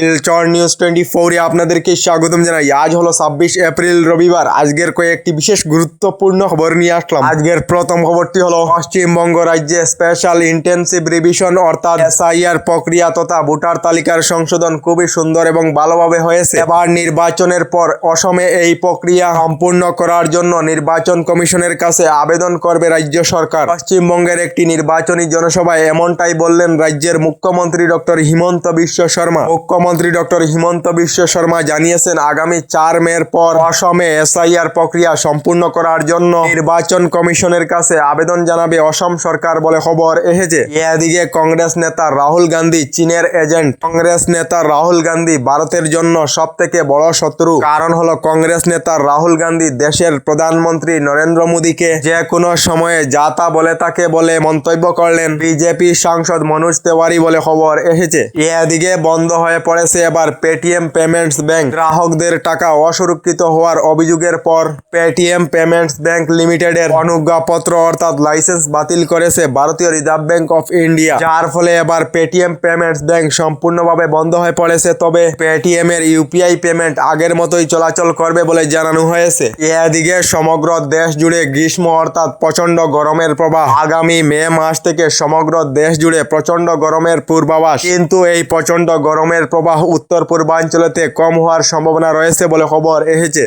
Silchar news 24 এ আপনাদেরকে স্বাগতম জানাই। আজ হলো 26 এপ্রিল রবিবার। আজকের কয়েকটি বিশেষ গুরুত্বপূর্ণ খবর নিয়ে আসলাম। আজকের প্রথম খবরটি হলো পশ্চিমবঙ্গ রাজ্যে স্পেশাল ইন্টেন্সিভ রিভিশন অর্থাৎ এসআইআর প্রক্রিয়া তথা ভোটার তালিকার সংশোধন খুবই সুন্দর এবং ভালোভাবে হয়েছে। এবার নির্বাচনের পর অসমে এই প্রক্রিয়া সম্পূর্ণ করার জন্য নির্বাচন কমিশনের কাছে আবেদন করবে রাজ্য সরকার। পশ্চিমবঙ্গের একটি নির্বাচনী জনসভায় এমনটাই বললেন রাজ্যের মুখ্যমন্ত্রী ডক্টর হিমন্ত বিশ্ব শর্মা। মুখ্যমন্ত্রী ডক্টর হিমন্ত বিশ্ব শর্মা জানিয়েছেন আগামী 4 মের পর অসমে এসআইআর প্রক্রিয়া সম্পূর্ণ করার জন্য নির্বাচন কমিশনের কাছে আবেদন জানাবে অসম সরকার বলে খবর এসেছে। এদিকে কংগ্রেস নেতা রাহুল গান্ধী চীনের এজেন্ট। কংগ্রেস নেতা রাহুল গান্ধী ভারতের জন্য সব থেকে বড় শত্রু। কারণ হলো কংগ্রেস নেতা রাহুল গান্ধী দেশের প্রধানমন্ত্রী নরেন্দ্র মোদীকে যে কোনো সময়ে যা তা বলে তাকে বলে মন্তব্য করলেন বিজেপি সাংসদ মনোজ তেওয়ারি বলে খবর এসেছে। এদিকে বন্ধ হয়ে পড়েছে এবার পেটিএম পেমেন্টস ব্যাংক। গ্রাহকদের টাকা অসুরক্ষিত হওয়ার অভিযোগের পর পেটিএম পেমেন্টস ব্যাংক লিমিটেডের অনুজ্ঞাপত্র অর্থাৎ লাইসেন্স বাতিল করেছে ভারতীয় রিজার্ভ ব্যাংক অফ ইন্ডিয়া, যার ফলে এবার পেটিএম পেমেন্টস ব্যাংক সম্পূর্ণভাবে বন্ধ হয়ে পড়েছে। তবে পেটিএম এর ইউপিআই পেমেন্ট আগের মতোই চলাচল করবে বলে জানানো হয়েছে। এদিকে সমগ্র দেশ জুড়ে গ্রীষ্ম অর্থাৎ প্রচন্ড গরমের প্রবাহ। আগামী মে মাস থেকে সমগ্র দেশ জুড়ে প্রচন্ড গরমের পূর্বাভাস, কিন্তু এই প্রচন্ড গরমের প্রবাহ উত্তর পূর্বাঞ্চলেতে কম হওয়ার সম্ভাবনা রয়েছে বলে খবর এসেছে।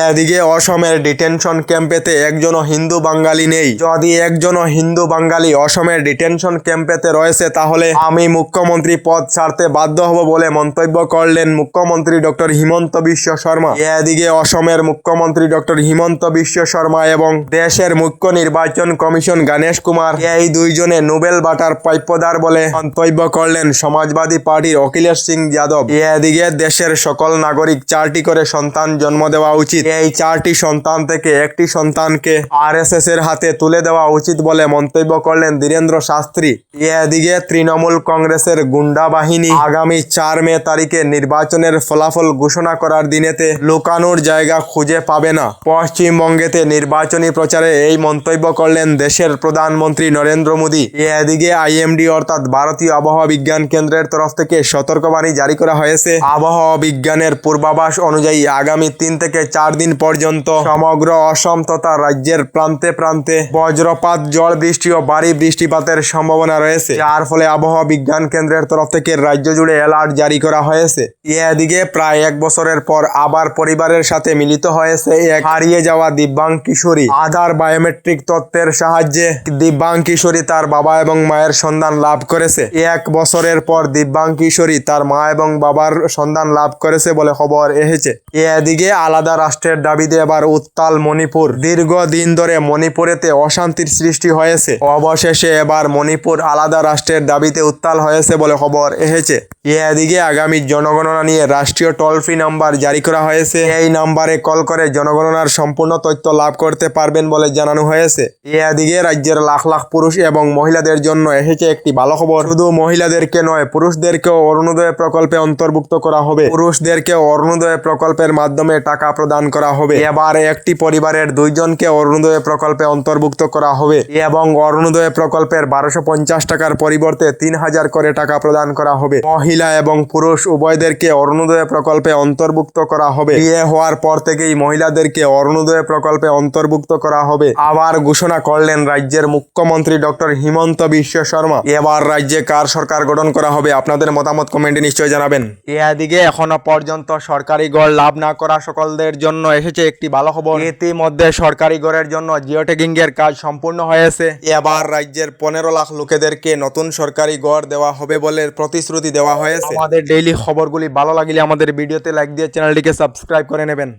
এদিকে অসমের ডিটেনশন ক্যাম্পেতে একজনও হিন্দু বাঙালি নেই। যদি একজনও হিন্দু বাঙালি অসমের ডিটেনশন ক্যাম্পেতে রয়েছে তাহলে আমি মুখ্যমন্ত্রী পদ ছাড়তে বাধ্য হব বলে মন্তব্য করলেন মুখ্যমন্ত্রী ডক্টর হিমন্ত বিশ্ব শর্মা। এদিকে অসমের মুখ্যমন্ত্রী ডক্টর হিমন্ত বিশ্ব শর্মা এবং দেশের মুখ্য নির্বাচন কমিশন গণেশ কুমার এই দুইজনে নোবেল বাটার প্রাপ্যদার বলে মন্তব্য করলেন সমাজবাদী পার্টির অখিলেশ সিং যাদব। এদিকে দেশের সকল নাগরিক 4টি করে সন্তান জন্ম দেওয়া উচিত। এই 4টি সন্তান থেকে একটি সন্তানকে আরএসএস এর হাতে তুলে দেওয়া উচিত বলে মন্তব্য করলেন ধীরেন্দ্র শাস্ত্রী। এদিকে তৃণমূল কংগ্রেসের গুন্ডা বাহিনী আগামী 4 মে তারিখে নির্বাচনের ফলাফল ঘোষণা করার দিনেতে লুকানোর জায়গা খুঁজে পাবে না। পশ্চিমবঙ্গেতে নির্বাচনী প্রচারে এই মন্তব্য করলেন দেশের প্রধানমন্ত্রী নরেন্দ্র মোদী। এদিকে আইএমডি অর্থাৎ ভারতীয় আবহাওয়া বিজ্ঞান কেন্দ্রের তরফ থেকে সতর্কবাণী জারি করা হয়েছে। আবহাওয়া বিজ্ঞানের পূর্বাভাস অনুযায়ী আগামী 3 থেকে 4 দিন পর্যন্ত সমগ্র অসম তথা রাজ্যের প্রান্তে প্রান্তে বজ্রপাত, ঝড় বৃষ্টি ও ভারী বৃষ্টিপাতের সম্ভাবনা রয়েছে, যার ফলে আবহাওয়া বিজ্ঞান কেন্দ্রের তরফ থেকে রাজ্য জুড়ে অ্যালার্ট জারি করা হয়েছে। এদিকে প্রায় 1 বছরের পর আবার পরিবারের সাথে মিলিত হয়েছে এক হারিয়ে যাওয়া দিব্যাঙ্গ কিশোরী। আধার বায়োমেট্রিক তথ্যের সাহায্যে দিব্যাঙ্গ কিশোরী তার বাবা এবং মায়ের সন্ধান লাভ করেছে। 1 বছরের পর দিব্যাঙ্গ কিশোরী তার মা এবং বাবার সন্ধান লাভ করেছে বলে খবর এসেছে। এদিকে আলাদা রাষ্ট্রের দাবিতে এবার উত্তাল মণিপুর। দীর্ঘদিন ধরে মণিপুরেতে অশান্তির সৃষ্টি হয়েছে। অবশেষে এবার মণিপুর আলাদা রাষ্ট্রের দাবিতে উত্তাল হয়েছে বলে খবর এসেছে। এদিকে আগামী জনগণনা নিয়ে রাষ্ট্রীয় টোল ফ্রি নাম্বার জারি করা হয়েছে। এই নাম্বারে কল করে জনগণনার সম্পূর্ণ তথ্য লাভ করতে পারবেন বলে জানানো হয়েছে। এদিকে রাজ্যের লাখ লাখ পুরুষ এবং মহিলাদের জন্য এসেছে একটি ভালো খবর। শুধু মহিলাদেরকে নয়, পুরুষদেরকেও অরুণোদয় প্রকল্পে অন্তর্ভুক্ত করা হবে। পুরুষদেরকে অরুণোদয় প্রকল্পের মাধ্যমে টাকা প্রদান করা হবে। এবার একটি পরিবারের 2 জনকে অরুণোদয় প্রকল্পে অন্তর্ভুক্ত করা হবে এবং অরুণোদয় প্রকল্পের 1250 টাকার পরিবর্তে 3000 করে টাকা প্রদান করা হবে। মহিলা এবং পুরুষ উভয়দেরকে অরুণোদয় প্রকল্পে অন্তর্ভুক্ত করা হবে। বিয়ে হওয়ার পর থেকেই মহিলাদেরকে অরুণোদয় প্রকল্পে অন্তর্ভুক্ত করা হবে আবার ঘোষণা করলেন রাজ্যের মুখ্যমন্ত্রী ডক্টর হিমন্ত বিশ্ব শর্মা। এবার রাজ্যে কার সরকার গঠন করা হবে আপনাদের মতামত কমেন্টে নিশ্চয়ই জানাবেন। এদিকে এখনো পর্যন্ত সরকারি গড় লাভ না করা সকলদের জন্য এসেছে একটি ভালো খবর। ইতিমধ্যে সরকারি গড়ের জন্য জিও ট্যাগিং এর কাজ সম্পূর্ণ হয়েছে। এবার রাজ্যের 15 লাখ লোকেদেরকে নতুন সরকারি গড় দেওয়া হবে বলে প্রতিশ্রুতি দেওয়া হয়েছে। আমাদের ডেইলি খবরগুলি ভালো লাগলে আমাদের ভিডিওতে লাইক দিয়ে চ্যানেলটিকে সাবস্ক্রাইব করে নেবেন।